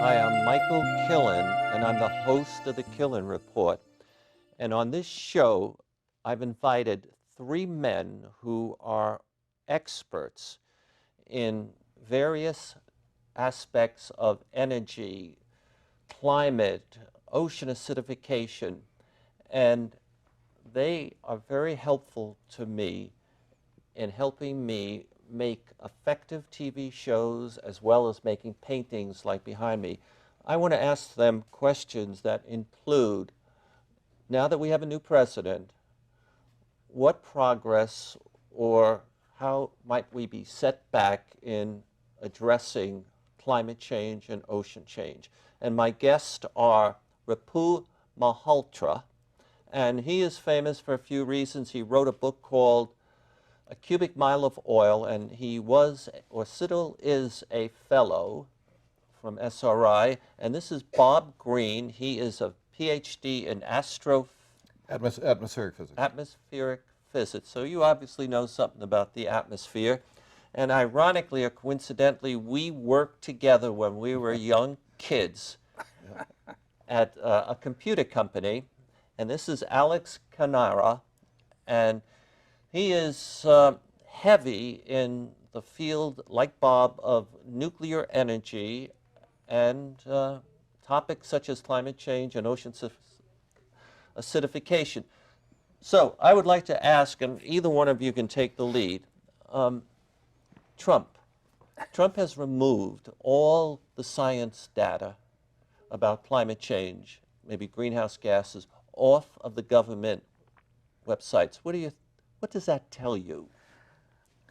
Hi, I'm Michael Killen, and I'm the host of the Killen Report. And on this show, I've invited three men who are experts in various aspects of energy, climate, ocean acidification, and they are very helpful to me in helping me make effective TV shows as well as making paintings like behind me. I want to ask them questions that include, now that we have a new president, what progress or how might we be set back in addressing climate change and ocean change? And my guests are Ripu Malhotra, and he is famous for a few reasons. He wrote a book called A Cubic Mile of Oil, and he was, or still is, a fellow from SRI. And this is Bob Greene. He is a PhD in atmospheric physics. Atmospheric physics. So you obviously know something about the atmosphere. And ironically or coincidentally, we worked together when we were young kids at a computer company. And this is Alex Cannara, and he is heavy in the field, like Bob, of nuclear energy and topics such as climate change and ocean acidification. So I would like to ask, and either one of you can take the lead, Trump has removed all the science data about climate change, maybe greenhouse gases, off of the government websites. What does that tell you?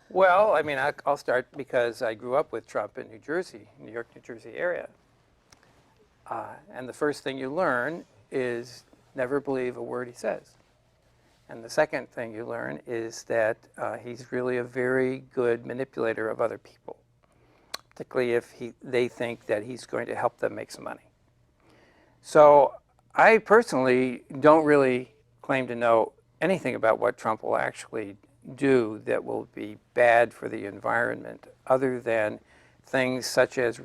Well, I mean, I'll start because I grew up with Trump in New Jersey, New York, New Jersey area. And the first thing you learn is never believe a word he says. And the second thing you learn is that he's really a very good manipulator of other people, particularly if they think that he's going to help them make some money. So I personally don't really claim to know anything about what Trump will actually do that will be bad for the environment, other than things such as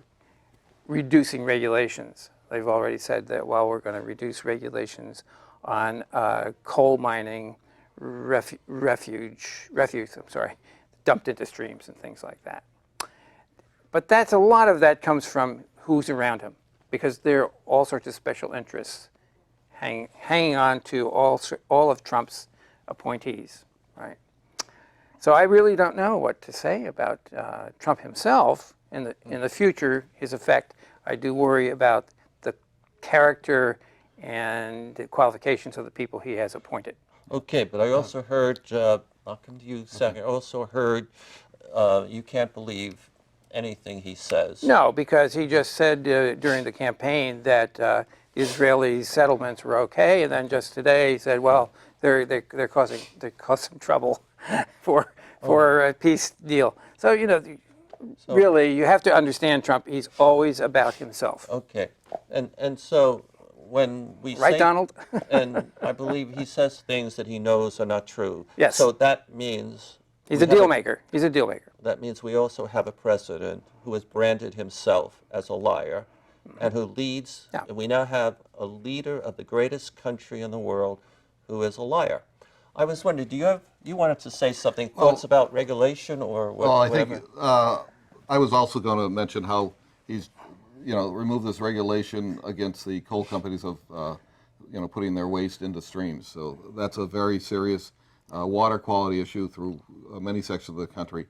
reducing regulations. They've already said that, well, we're going to reduce regulations on coal mining refuse, dumped into streams and things like that. But a lot of that comes from who's around him, because there are all sorts of special interests hanging on to all of Trump's appointees, right? So I really don't know what to say about Trump himself in the future, his effect. I do worry about the character and the qualifications of the people he has appointed. Okay, but I also heard, I'll come to you second, I also heard you can't believe anything he says. No, because he just said during the campaign that the Israeli settlements were okay, and then just today he said, well, they're causing trouble for a peace deal. So really, you have to understand Trump. He's always about himself. Okay, and so when we right, say, Donald? and I believe he says things that he knows are not true. Yes. So that means he's a deal maker. He's a deal maker. That means we also have a president who has branded himself as a liar, and who leads. Yeah. And we now have a leader of the greatest country in the world who is a liar. I was wondering, you wanted to say something, thoughts about regulation or what? Well, I think I was also going to mention how he's, removed this regulation against the coal companies of, putting their waste into streams. So that's a very serious water quality issue through many sections of the country.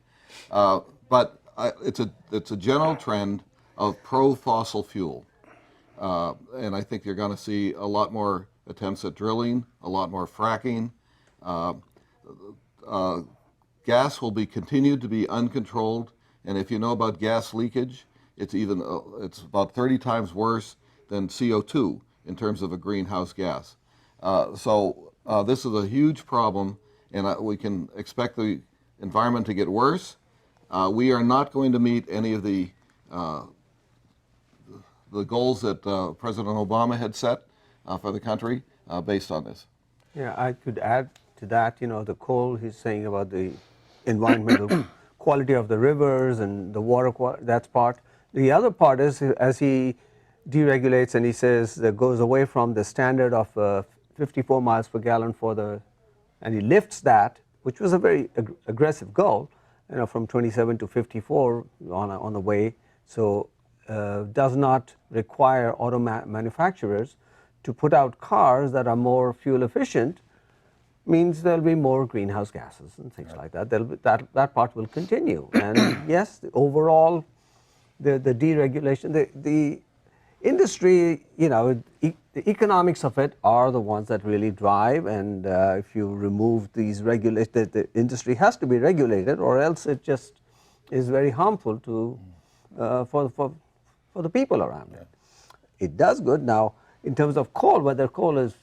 But it's a general trend of pro-fossil fuel. And I think you're going to see a lot more attempts at drilling, a lot more fracking. Gas will be continued to be uncontrolled, and if you know about gas leakage, it's about 30 times worse than CO2 in terms of a greenhouse gas. So this is a huge problem, and we can expect the environment to get worse. We are not going to meet any of the goals that President Obama had set for the country based on this. Yeah, I could add to that, the coal, he's saying about the environmental quality of the rivers and the water, that's part. The other part is, as he deregulates, and he says that goes away from the standard of 54 miles per gallon and he lifts that, which was a very aggressive goal, from 27 to 54 on the way. So does not require auto manufacturers to put out cars that are more fuel efficient. Means there'll be more greenhouse gases and things like that. That part will continue. And yes, overall, the deregulation, the industry, the economics of it are the ones that really drive. And if you remove these regulations, the industry has to be regulated, or else it just is very harmful to for the people around it. It does good. Now, in terms of coal, whether coal is,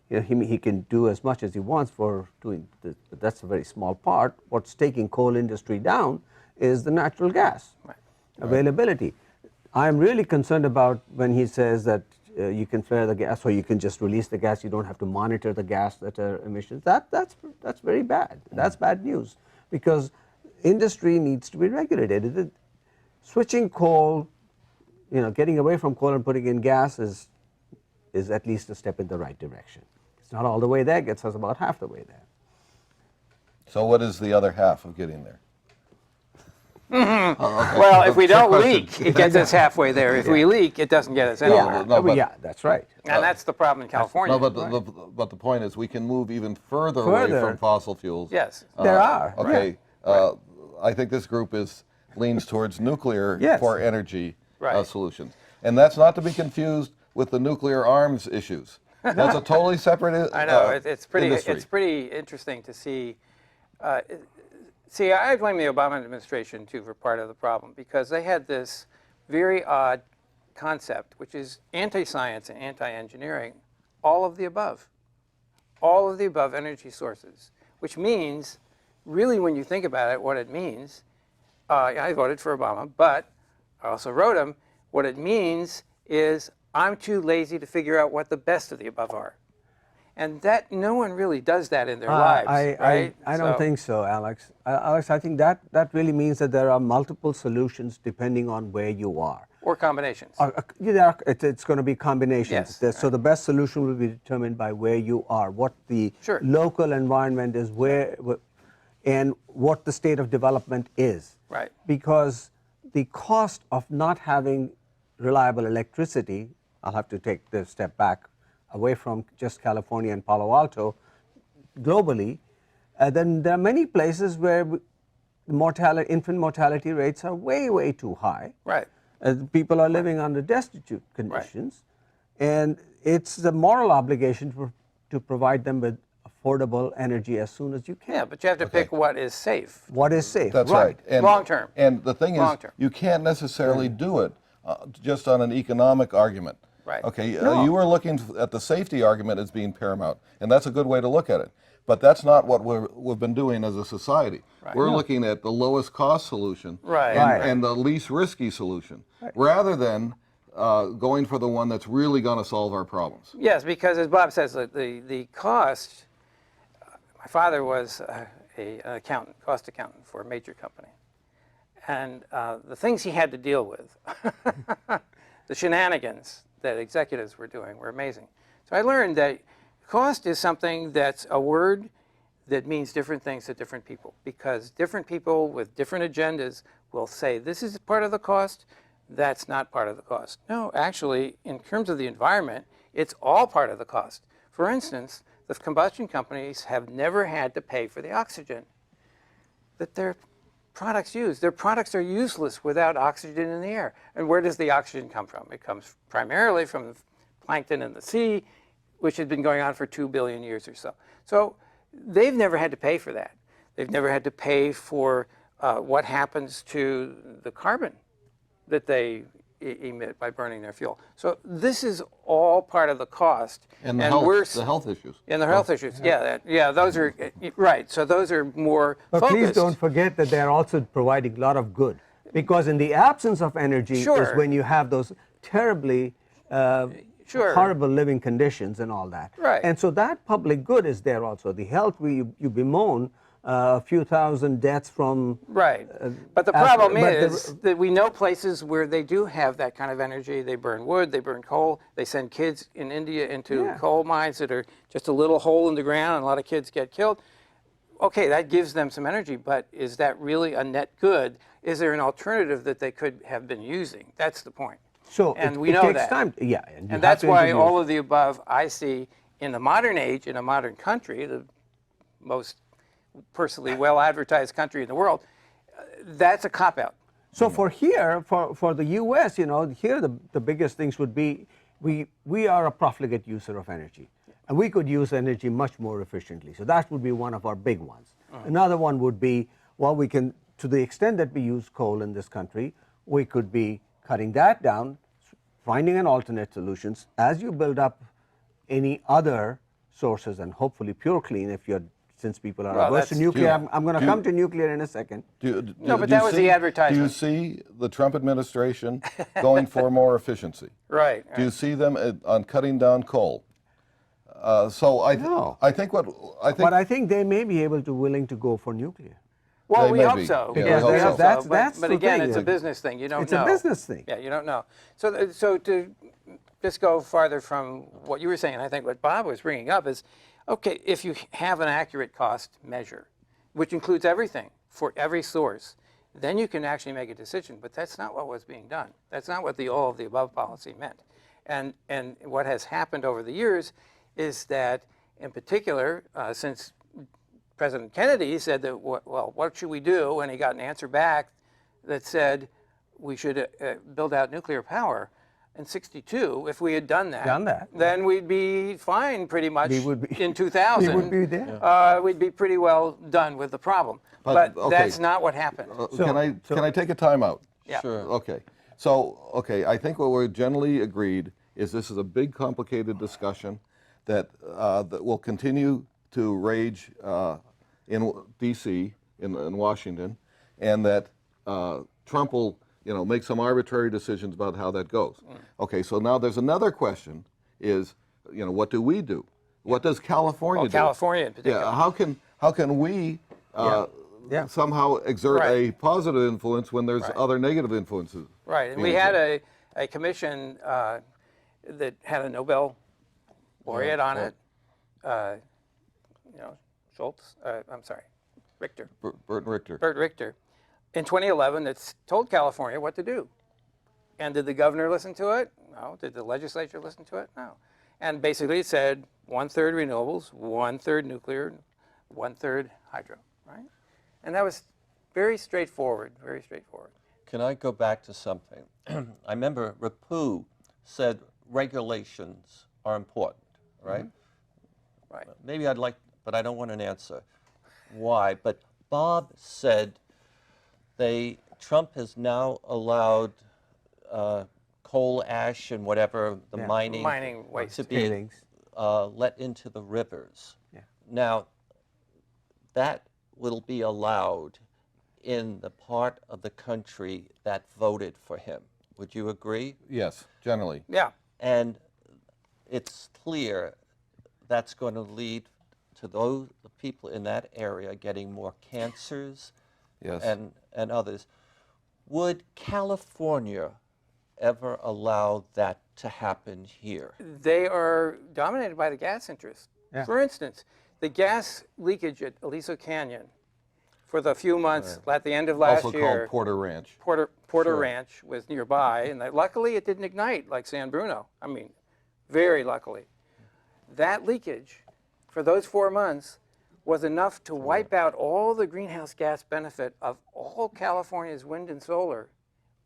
he can do as much as he wants for doing this, but that's a very small part. What's taking coal industry down is the natural gas availability. I'm really concerned about when he says that you can flare the gas, or you can just release the gas. You don't have to monitor the gas that are emissions. That's very bad. That's bad news, because industry needs to be regulated. Switching coal, getting away from coal and putting in gas is at least a step in the right direction. It's not all the way there, gets us about half the way there. So what is the other half of getting there? Okay. Well, if we don't leak, it gets us halfway there. If we leak, it doesn't get us anywhere. Yeah, that's right. And that's the problem in California. No, but the point is we can move even further away from fossil fuels. Yes. There are. Okay. I think this group leans towards nuclear for energy solutions. And that's not to be confused with the nuclear arms issues. That's a totally separate I know. It's pretty. industry. It's pretty interesting to see. I blame the Obama administration too for part of the problem, because they had this very odd concept, which is anti-science and anti-engineering, all of the above energy sources, which means, really, when you think about it, what it means. I voted for Obama, but I also wrote him. What it means is I'm too lazy to figure out what the best of the above are. And that no one really does that in their lives, right? I don't think so, Alex. Alex, I think that really means that there are multiple solutions depending on where you are. Or combinations. It's going to be combinations. Yes, so the best solution will be determined by where you are, what the local environment is, and what the state of development is. Right. Because the cost of not having reliable electricity, I'll have to take the step back away from just California and Palo Alto, globally, then there are many places where infant mortality rates are way, way too high. Right. People are living under destitute conditions, and it's the moral obligation to provide them with affordable energy as soon as you can. Yeah, but you have to pick what is safe. What is safe? That's right. And, long term. And the thing is, you can't necessarily do it just on an economic argument. Right. Okay, you were looking at the safety argument as being paramount, and that's a good way to look at it. But that's not what we've been doing as a society. Right. We're looking at the lowest cost solution and the least risky solution, rather than going for the one that's really going to solve our problems. Yes, because as Bob says, the cost, my father was an accountant, cost accountant for a major company. And the things he had to deal with, the shenanigans that executives were doing were amazing. So I learned that cost is something that's a word that means different things to different people, because different people with different agendas will say, this is part of the cost, that's not part of the cost. No, actually, in terms of the environment, it's all part of the cost. For instance, the combustion companies have never had to pay for the oxygen that their products use. Their products are useless without oxygen in the air. And where does the oxygen come from? It comes primarily from the plankton in the sea, which has been going on for 2 billion years or so. So they've never had to pay for that. They've never had to pay for what happens to the carbon that they emit by burning their fuel. So this is all part of the cost. And the health issues. And the health issues, those are, right. So those are more focused. Please don't forget that they're also providing a lot of good. Because in the absence of energy is when you have those terribly horrible living conditions and all that. Right. And so that public good is there also. The health you bemoan, a few thousand deaths from. Right. But the problem but is that we know places where they do have that kind of energy. They burn wood, they burn coal, they send kids in India into coal mines that are just a little hole in the ground, and a lot of kids get killed. Okay, that gives them some energy, but is that really a net good? Is there an alternative that they could have been using? That's the point. So and it, we it know takes that. time. Yeah, and that's why all of the above I see in the modern age, in a modern country, the most personally well advertised country in the world, that's a cop-out. So for here, for the U.S., here the biggest things would be we are a profligate user of energy, and we could use energy much more efficiently. So that would be one of our big ones. Another one would be, well, we can, to the extent that we use coal in this country, we could be cutting that down, finding an alternate solutions as you build up any other sources, and hopefully pure clean if you're. Since people are averse to nuclear, I'm going to come to nuclear in a second. No, but that was the advertisement. Do you see the Trump administration going for more efficiency? Right. Do you see them on cutting down coal? I think But I think they may be willing to go for nuclear. Well, They we may hope be. so. Yeah, Yes, we we hope hope so. so. That's But the again, thing. it's a business thing. You don't It's know. a business thing. Yeah, you don't know. So to just go farther from what you were saying, I think what Bob was bringing up is, okay, if you have an accurate cost measure, which includes everything for every source, then you can actually make a decision. But that's not what was being done. That's not what the all of the above policy meant. And what has happened over the years is that, in particular, since President Kennedy said that, well, what should we do? And he got an answer back that said we should build out nuclear power. In '62, if we had done that, then we'd be fine pretty much in 2000. We would be there. We'd be pretty well done with the problem. But that's not what happened. Can I take a timeout? Yeah. Sure. Okay. I think what we're generally agreed is this is a big, complicated discussion that will continue to rage in D.C., in Washington, and that Trump will make some arbitrary decisions about how that goes. Okay, so now there's another question is, what do we do? What does California do? California in particular. Yeah, how can we somehow exert a positive influence when there's other negative influences? Right, and we had a commission that had a Nobel laureate on it, Richter. Bert Richter. In 2011, that's told California what to do. And did the governor listen to it? No. Did the legislature listen to it? No. And basically it said 1/3 renewables, 1/3 nuclear, 1/3 hydro, right? And that was very straightforward, very straightforward. Can I go back to something? I remember Ripu said regulations are important, right? Right. Maybe I'd like, but I don't want an answer. Why? But Bob said Trump has now allowed coal ash and whatever, the mining waste to be let into the rivers. Yeah. Now, that will be allowed in the part of the country that voted for him. Would you agree? Yes, generally. Yeah. And it's clear that's going to lead to the people in that area getting more cancers and others. Would California ever allow that to happen here? They are dominated by the gas interests. Yeah. For instance, the gas leakage at Aliso Canyon for the few months at the end of last year. Also called Porter Ranch. Porter Ranch was nearby, and luckily it didn't ignite like San Bruno. I mean, very luckily. That leakage for those 4 months was enough to wipe out all the greenhouse gas benefit of all California's wind and solar.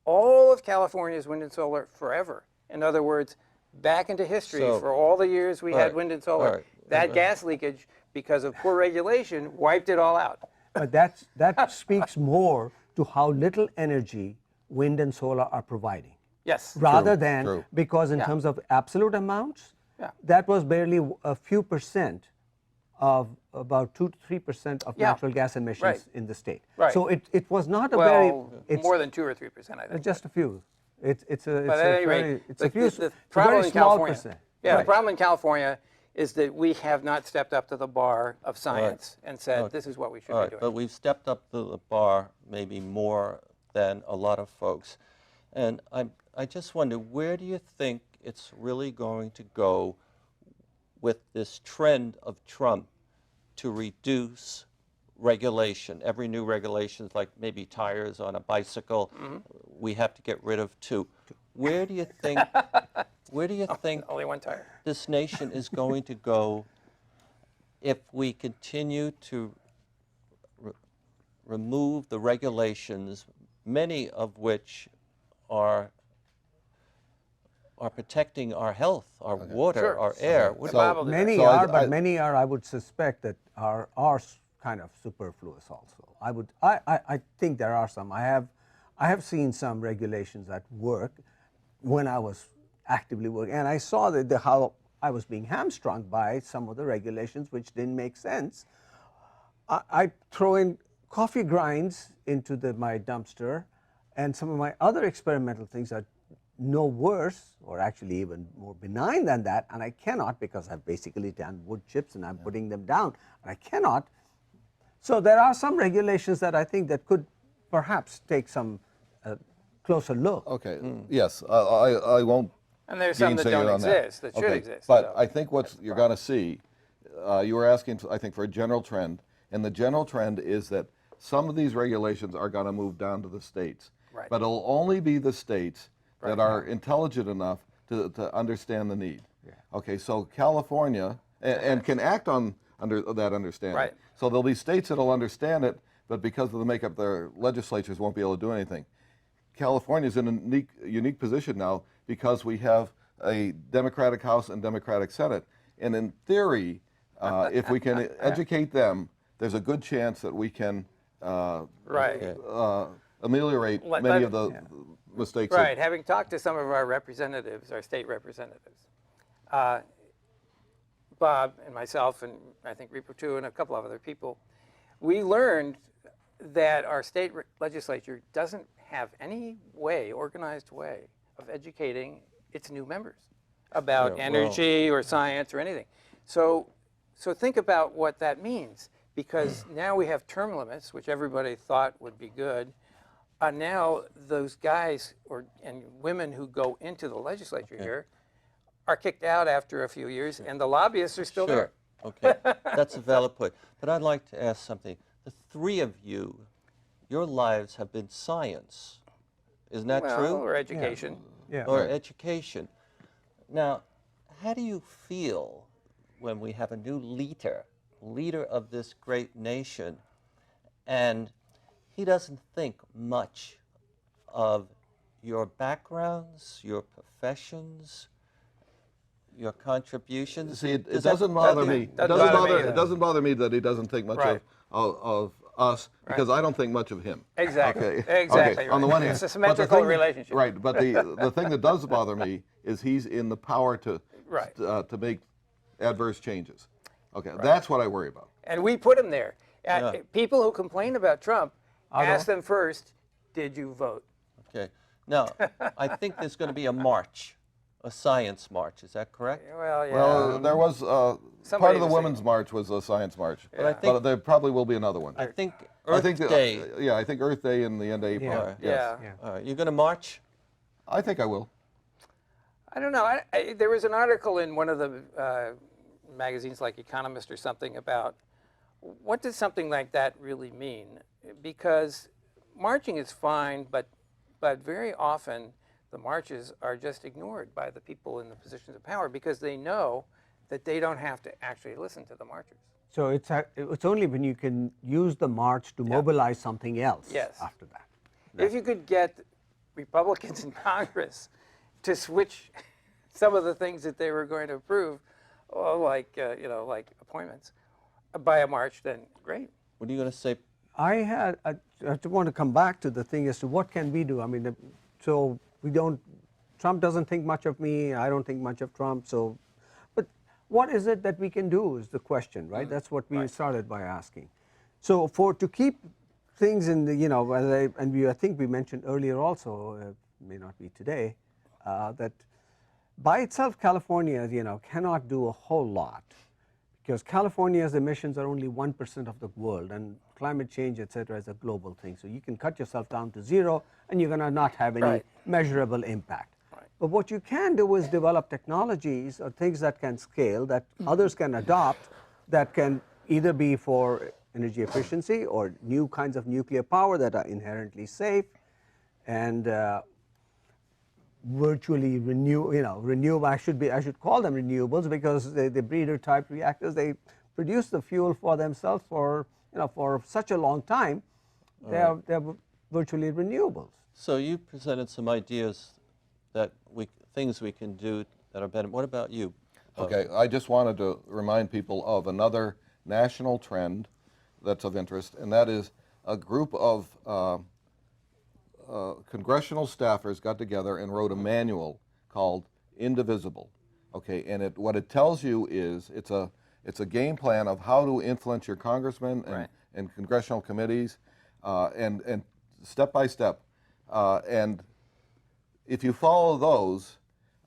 All of California's wind and solar forever. In other words, back into history for all the years we had wind and solar. That gas leakage, because of poor regulation, wiped it all out. But that speaks more to how little energy wind and solar are providing. Yes. Rather than, because in terms of absolute amounts, that was barely a few percent of about 2 to 3% of natural gas emissions in the state. Right. So it was not a more than 2 or 3%, I think. Just a few. It's a but at any rate, it's a few. The problem very in small California. percent. Yeah, the problem in California is that we have not stepped up to the bar of science and said, Okay. this is what we should All be right, doing. but we've stepped up to the bar maybe more than a lot of folks. And I just wonder, where do you think it's really going to go with this trend of Trump to reduce regulation? Every new regulation is like maybe tires on a bicycle. We have to get rid of 2. Where do you think, Only one tire. this nation is going to go if we continue to remove the regulations, many of which are protecting our health, our water, Sure. our air? The Bible did that. Many So are, I- but many are, I would suspect, that are kind of superfluous also. I think there are some. I have seen some regulations that work when I was actively working, and I saw how I was being hamstrung by some of the regulations which didn't make sense. I throw in coffee grinds into my dumpster, and some of my other experimental things are no worse, or actually even more benign than that, and I cannot, because I've basically done wood chips and I'm putting them down, and I cannot. So there are some regulations that I think that could perhaps take some closer look. Okay, yes, I won't And there's some that gainsay you don't on that. exist that should Okay, exist. But so I think what you're going to see, you were asking, I think, for a general trend, and the general trend is that some of these regulations are going to move down to the states. Right. But it'll only be the states that are intelligent enough to understand the need. Okay, so California, and can act on that understanding. Right. So there'll be states that'll understand it, but because of the makeup, their legislatures won't be able to do anything. California's in a unique position now because we have a Democratic House and Democratic Senate. And in theory, if we can educate them, there's a good chance that we can right. ameliorate Let- many let- of the mistakes. Right. Having talked to some of our representatives, our state representatives, Bob and myself, and I think Ripu too, and a couple of other people, we learned that our state legislature doesn't have any organized way of educating its new members about Yeah, energy or science or anything. So think about what that means, because now we have term limits, which everybody thought would be good. Now those guys and women who go into the legislature here are kicked out after a few years, and the lobbyists are still there. Okay, that's a valid point. But I'd like to ask something. The 3 of you, your lives have been science. Isn't that Well, true? or education. Yeah. Or Right. education. Now, how do you feel when we have a new leader of this great nation, and he doesn't think much of your backgrounds, your professions, your contributions? See, it Does doesn't that- bother doesn't- me. It doesn't doesn't bother me bother. either. It doesn't bother me that he doesn't think much Right. of us because I don't think much of him. Exactly. Okay. Exactly. Okay. On the right. one hand, It's a but the symmetrical thing- relationship. Right, but the thing that does bother me is he's in the power to Right. to make adverse changes. Okay, that's what I worry about. And we put him there. Yeah. People who complain about Trump, ask them first, did you vote? Okay. Now, I think there's going to be a march, a science march. Is that correct? Well, yeah. Well, there was part Somebody of the was saying- women's march was a science march, I think- but there probably will be another one. I think I Earth think Day. yeah, I think Earth Day in the end of April. Yeah. Yes. Yeah. All right, you're going to march? I think I will. I don't know. There was an article in one of the magazines like Economist or something about what does something like that really mean? Because marching is fine, but very often the marches are just ignored by the people in the positions of power because they know that they don't have to actually listen to the marchers. So it's only when you can use the march to mobilize something else Yes. after that. If you could get Republicans in Congress to switch some of the things that they were going to approve, like appointments, by a march, then great. What are you going to say? I want to come back to the thing as to what can we do. I mean, so Trump doesn't think much of me, I don't think much of Trump, but what is it that we can do is the question, right? That's what we started by asking. So to keep things in the, I think we mentioned earlier also, may not be today, that by itself, California, cannot do a whole lot because California's emissions are only 1% of the world, and climate change, et cetera, is a global thing. So you can cut yourself down to zero, and you're going to not have any Right. measurable impact. Right. But what you can do is develop technologies or things that can scale, that others can adopt, that can either be for energy efficiency or new kinds of nuclear power that are inherently safe and virtually renewable. I should call them renewables because the breeder type reactors, they produce the fuel for themselves for such a long time. They're virtually renewables. So you presented some ideas that things we can do that are better. What about you? Okay, I just wanted to remind people of another national trend that's of interest, and that is a group of congressional staffers got together and wrote a manual called Indivisible. Okay, and what it tells you is it's a game plan of how to influence your congressmen and congressional committees, and step by step, and if you follow those,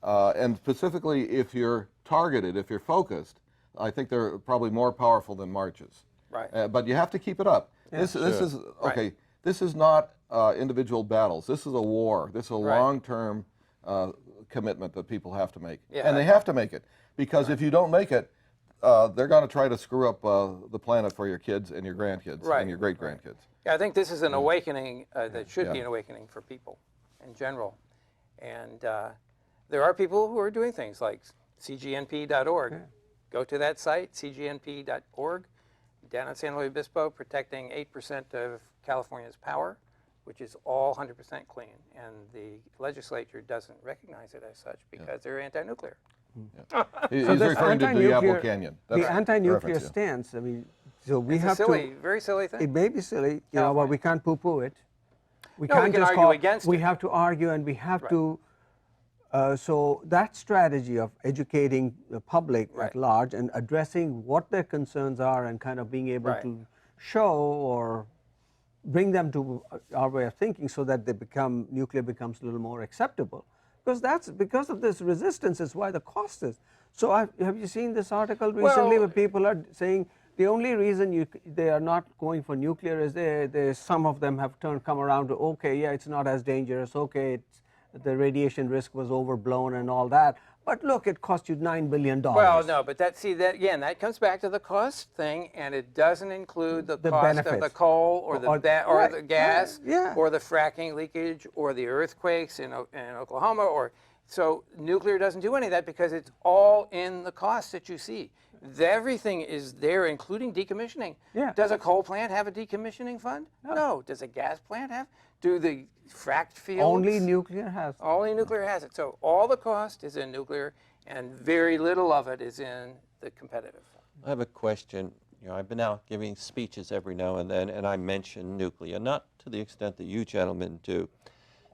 and specifically if you're targeted, if you're focused, I think they're probably more powerful than marches. Right. But you have to keep it up. Yeah, this is okay. Right. This is not individual battles. This is a war. This is a long-term commitment that people have to make, and they have to make it because if you don't make it, they're going to try to screw up the planet for your kids and your grandkids and your great-grandkids. Yeah, I think this is an awakening that should be an awakening for people in general. And there are people who are doing things like cgnp.org. Go to that site, cgnp.org, down in San Luis Obispo, protecting 8% of California's power, which is all 100% clean. And the legislature doesn't recognize it as such because they're anti-nuclear. He's So this referring to Diablo Canyon. That's the anti-nuclear reference, stance. I mean, so we It's have a silly, very silly thing. It may be silly, but we can't poo-poo it. We No, we can't can just argue against We it. have to argue, and we have to. So that strategy of educating the public at large and addressing what their concerns are, and kind of being able to show or bring them to our way of thinking, so that nuclear becomes a little more acceptable. Because of this resistance is why the cost is. So have you seen this article recently where people are saying the only reason they are not going for nuclear is some of them have come around to, okay, yeah, it's not as dangerous, okay, the radiation risk was overblown and all that, but look, it cost you $9 billion. Well, no, but that comes back to the cost thing, and it doesn't include the cost benefits. of the coal or the gas or the fracking leakage or the earthquakes in Oklahoma. So nuclear doesn't do any of that because it's all in the cost that you see. Everything is there, including decommissioning. Yeah. Does a coal plant have a decommissioning fund? No. Does a gas plant have? Do the fracked fields? Only nuclear has. Only nuclear has it. So all the cost is in nuclear, and very little of it is in the competitive. I have a question. I've been out giving speeches every now and then, and I mention nuclear, not to the extent that you gentlemen do.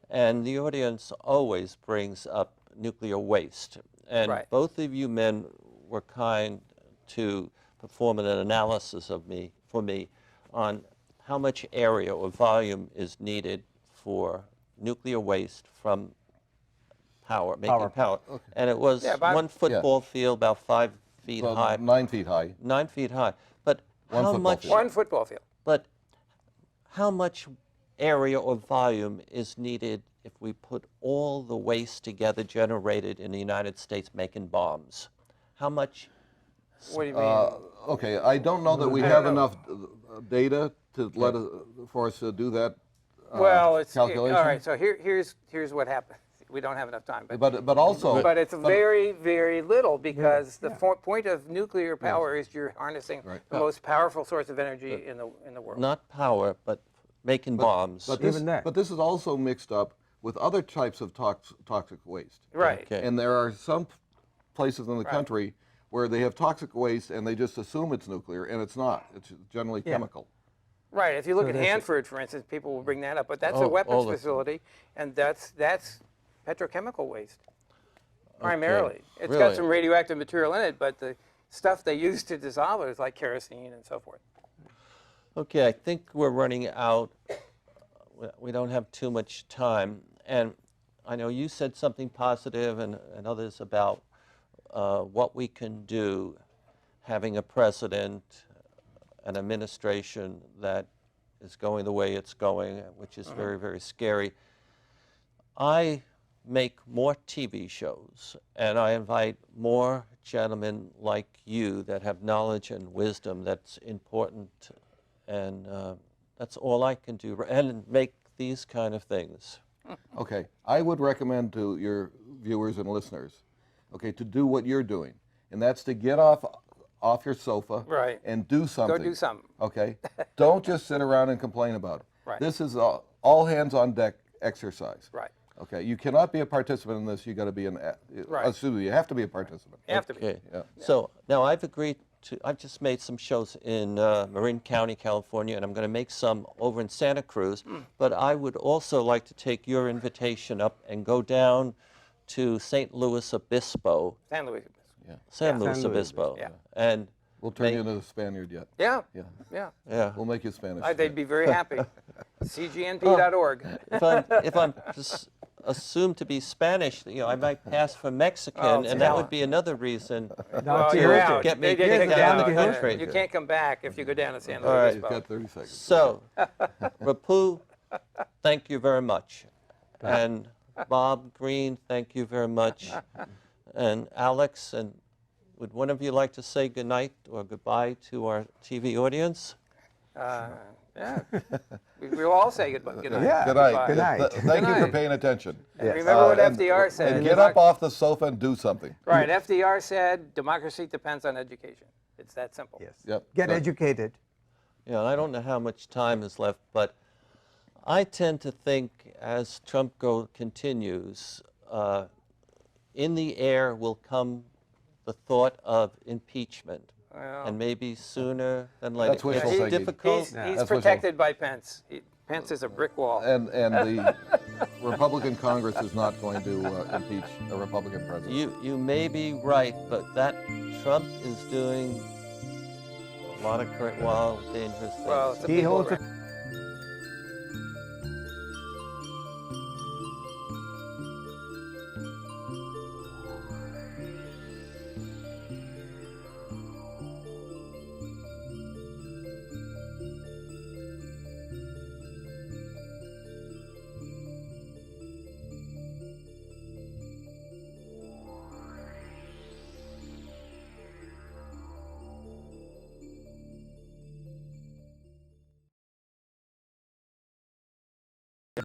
And the audience always brings up nuclear waste. And both of you men were kind to perform an analysis for me on how much area or volume is needed for nuclear waste from making power. Okay. And it was one football field about 5 feet high. 9 feet high. 9 feet high. But One football field. But how much area or volume is needed if we put all the waste together generated in the United States making bombs? How much? What do you mean? Okay, I don't know that we have enough data to for us to do that calculation. All right. So here's what happened. We don't have enough time, but also. But it's very, very little because the point of nuclear power is you're harnessing the most powerful source of energy in the world. Not power, but making bombs. But this is also mixed up with other types of toxic waste. Right. Okay. And there are some places in the country where they have toxic waste and they just assume it's nuclear, and it's not. It's generally chemical. Right. If you look at Hanford, for instance, people will bring that up, but that's a weapons facility, and that's petrochemical waste primarily. It's got some radioactive material in it, but the stuff they use to dissolve it is like kerosene and so forth. Okay, I think we're running out. We don't have too much time, and I know you said something positive and others about what we can do having a president, an administration that is going the way it's going, which is very, very scary. I make more TV shows, and I invite more gentlemen like you that have knowledge and wisdom that's important, and that's all I can do, and make these kind of things. Okay, I would recommend to your viewers and listeners, okay, to do what you're doing, and that's to get off your sofa Right. and do something. Go do something. Okay, don't just sit around and complain about it. Right. This is all hands on deck exercise. Right. Okay, you cannot be a participant in this. You got to be Right. Excuse me, you have to be a participant. You have to be. Okay. Yeah. So now I've agreed to, I've just made some shows in Marin County, California, and I'm going to make some over in Santa Cruz. But I would also like to take your invitation up and go down to St. Louis Obispo, San Luis. San Luis San Luis Obispo, Yeah. and We'll turn you into a Spaniard yet. Yeah. Yeah, Yeah. yeah. we'll make you Spanish. They'd be very happy. CGNP.org. If I'm assumed to be Spanish, you know, I might pass for Mexican, Oh, and that would be another reason Well, to you're out. get me They kicked kick you out of the out. country. You can't come back if you go down to San All right. Luis You've Obispo. got 30 seconds. So, Ripu, thank you very much. And Bob Greene, thank you very much. And Alex, and would one of you like to say goodnight or goodbye to our TV audience? Yeah. We'll all say good night. Yeah. Good night. Goodbye. Good night. Thank you for night. paying attention. And remember what And- FDR said. And get up off the sofa and do something. Right. FDR said democracy depends on education. It's that simple. Yes. Yep. Get So- educated. You know, I don't know how much time is left, but I tend to think as Trump continues, in the air will come the thought of impeachment, Well, and maybe sooner than later. That's wishful It's thinking. difficult. he's That's protected by Pence. Pence is a brick wall. And the Republican Congress is not going to impeach a Republican president. You may be right, but that Trump is doing a lot of wild, dangerous things. Well, it's a He people holds around. a